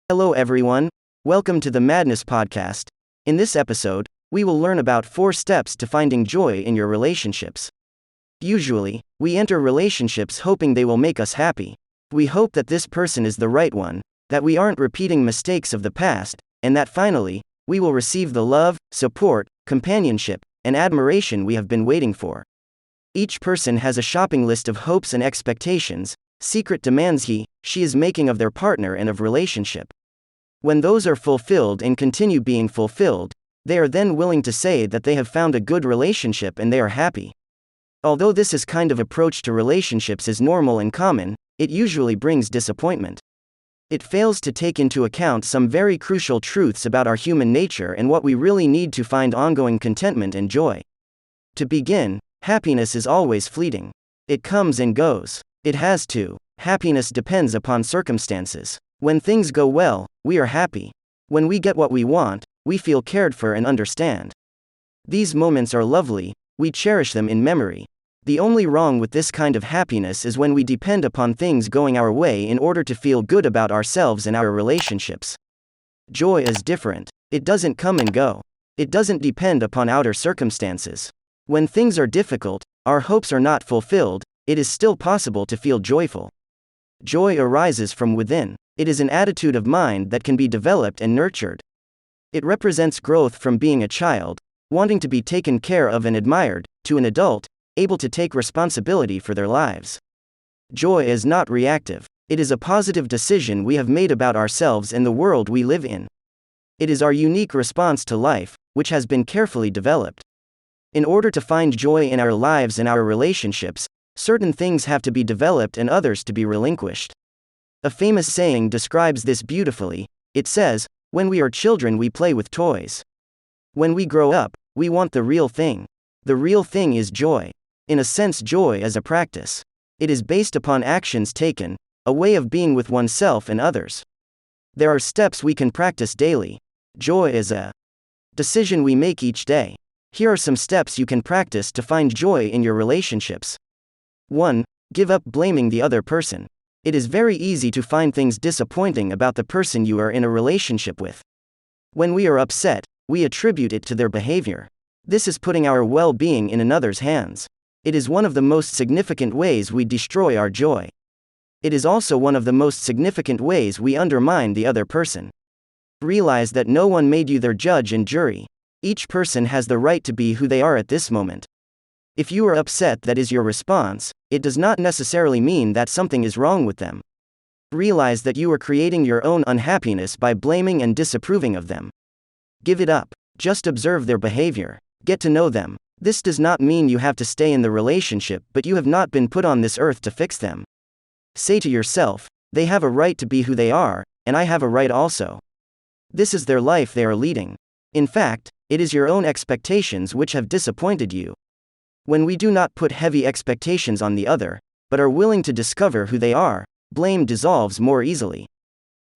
Hello, everyone. Welcome to the Madness Podcast. In this episode, we will learn about 4 steps to finding joy in your relationships. Usually, we enter relationships hoping they will make us happy. We hope that this person is the right one, that we aren't repeating mistakes of the past, and that finally, we will receive the love, support, companionship, and admiration we have been waiting for. Each person has a shopping list of hopes and expectations, secret demands she is making of their partner and of relationship. When those are fulfilled and continue being fulfilled, they are then willing to say that they have found a good relationship and they are happy. Although this kind of approach to relationships is normal and common, it usually brings disappointment. It fails to take into account some very crucial truths about our human nature and what we really need to find ongoing contentment and joy. To begin, happiness is always fleeting. It comes and goes. It has to. Happiness depends upon circumstances. When things go well, we are happy. When we get what we want, we feel cared for and understand. These moments are lovely, we cherish them in memory. The only wrong with this kind of happiness is when we depend upon things going our way in order to feel good about ourselves and our relationships. Joy is different. It doesn't come and go. It doesn't depend upon outer circumstances. When things are difficult, our hopes are not fulfilled, it is still possible to feel joyful. Joy arises from within. It is an attitude of mind that can be developed and nurtured. It represents growth from being a child, wanting to be taken care of and admired, to an adult, able to take responsibility for their lives. Joy is not reactive. It is a positive decision we have made about ourselves and the world we live in. It is our unique response to life, which has been carefully developed. In order to find joy in our lives and our relationships, certain things have to be developed and others to be relinquished. A famous saying describes this beautifully. It says, "When we are children, we play with toys. When we grow up, we want the real thing. The real thing is joy." In a sense, joy is a practice. It is based upon actions taken, a way of being with oneself and others. There are steps we can practice daily. Joy is a decision we make each day. Here are some steps you can practice to find joy in your relationships. 1. Give up blaming the other person. It is very easy to find things disappointing about the person you are in a relationship with. When we are upset, we attribute it to their behavior. This is putting our well-being in another's hands. It is one of the most significant ways we destroy our joy. It is also one of the most significant ways we undermine the other person. Realize that no one made you their judge and jury. Each person has the right to be who they are at this moment. If you are upset that is your response, it does not necessarily mean that something is wrong with them. Realize that you are creating your own unhappiness by blaming and disapproving of them. Give it up. Just observe their behavior. Get to know them. This does not mean you have to stay in the relationship, but you have not been put on this earth to fix them. Say to yourself, they have a right to be who they are, and I have a right also. This is their life they are leading. In fact, it is your own expectations which have disappointed you. When we do not put heavy expectations on the other, but are willing to discover who they are, blame dissolves more easily.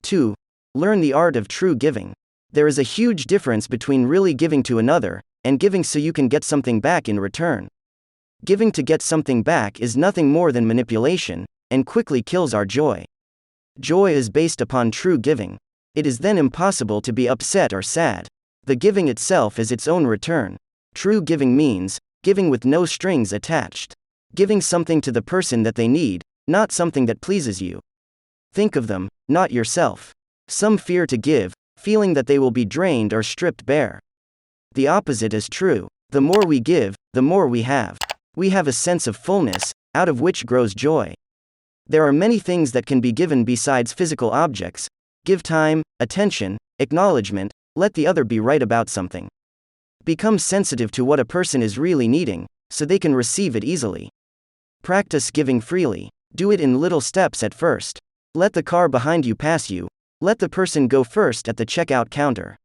2. Learn the art of true giving. There is a huge difference between really giving to another, and giving so you can get something back in return. Giving to get something back is nothing more than manipulation, and quickly kills our joy. Joy is based upon true giving. It is then impossible to be upset or sad. The giving itself is its own return. True giving means giving with no strings attached. Giving something to the person that they need, not something that pleases you. Think of them, not yourself. Some fear to give, feeling that they will be drained or stripped bare. The opposite is true. The more we give, the more we have. We have a sense of fullness, out of which grows joy. There are many things that can be given besides physical objects. Give time, attention, acknowledgement, let the other be right about something. Become sensitive to what a person is really needing, so they can receive it easily. Practice giving freely. Do it in little steps at first. Let the car behind you pass you. Let the person go first at the checkout counter.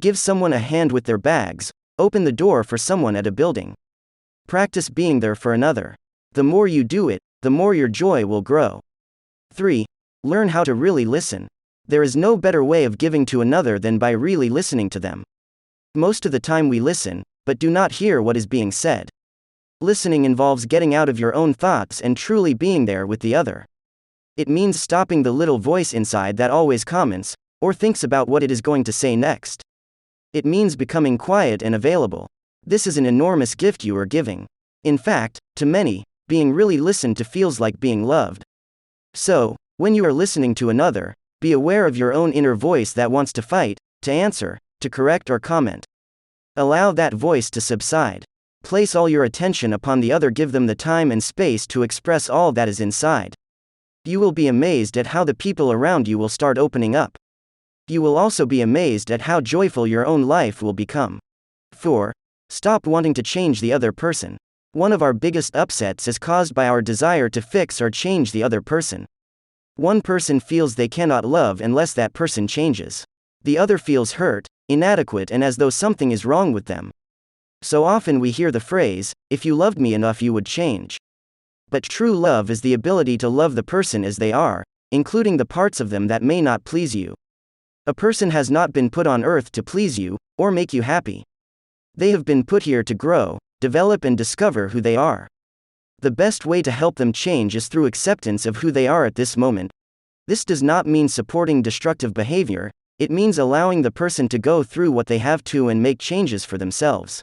Give someone a hand with their bags. Open the door for someone at a building. Practice being there for another. The more you do it, the more your joy will grow. 3. Learn how to really listen. There is no better way of giving to another than by really listening to them. Most of the time we listen, but do not hear what is being said. Listening involves getting out of your own thoughts and truly being there with the other. It means stopping the little voice inside that always comments, or thinks about what it is going to say next. It means becoming quiet and available. This is an enormous gift you are giving. In fact, to many, being really listened to feels like being loved. So, when you are listening to another, be aware of your own inner voice that wants to fight, to answer, to correct or comment. Allow that voice to subside. Place all your attention upon the other, give them the time and space to express all that is inside. You will be amazed at how the people around you will start opening up. You will also be amazed at how joyful your own life will become. 4. Stop wanting to change the other person. One of our biggest upsets is caused by our desire to fix or change the other person. One person feels they cannot love unless that person changes. The other feels hurt, inadequate, and as though something is wrong with them. So often we hear the phrase, "If you loved me enough, you would change." But true love is the ability to love the person as they are, including the parts of them that may not please you. A person has not been put on earth to please you, or make you happy. They have been put here to grow, develop, and discover who they are. The best way to help them change is through acceptance of who they are at this moment. This does not mean supporting destructive behavior, it means allowing the person to go through what they have to and make changes for themselves.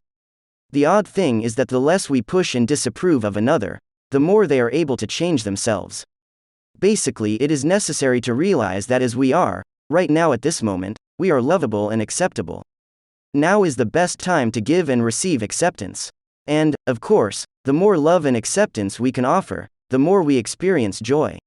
The odd thing is that the less we push and disapprove of another, the more they are able to change themselves. Basically, it is necessary to realize that as we are, right now at this moment, we are lovable and acceptable. Now is the best time to give and receive acceptance. And, of course, the more love and acceptance we can offer, the more we experience joy.